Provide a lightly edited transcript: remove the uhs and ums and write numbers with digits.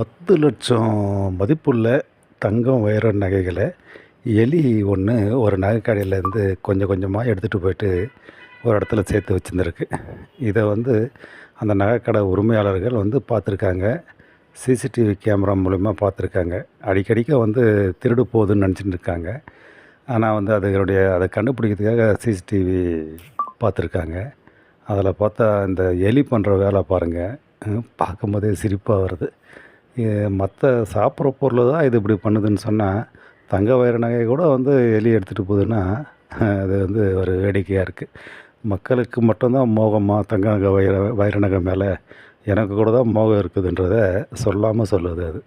10,00,000 மதிப்புள்ள தங்கம், வைர நகைகள எலி ஒண்ணு ஒரு நகைக்கடையிலேருந்து கொஞ்சம் கொஞ்சமா எடுத்துட்டு போயிட்டு ஒரு இடத்துல சேர்த்து வச்சிருந்திருக்கு. இத அந்த நகைக்கடை உரிமையாளர்கள் பார்த்துருக்காங்க. சிசிடிவி கேமரா மூலியமா பார்த்துருக்காங்க. அடிக்கடிக்க திருடு போகுதுன்னு நெனச்சுட்டு இருக்காங்க. ஆனா அத கண்டுபிடிக்கிறதுக்காக சிசிடிவி பார்த்துருக்காங்க. அதில பார்த்தா இந்த எலி பண்ற வேல பாருங்க. பார்க்கும்போதே சிரிப்பா வருது. எ மத்த சாப்பிட்ற பொருள் தான் இது இப்படி பண்ணுதுன்னு சொன்னா, தங்க வைர நகைய கூட எலி எடுத்துட்டு போகுதுன்னா, அது ஒரு வேடிக்கையா இருக்கு. மக்களுக்கு மட்டும் தான் மோகமா தங்க நகை, வைர நகை மேல எனக்கு கூட தான் மோகம் இருக்குதுன்றத சொல்லாம சொல்லுது அது.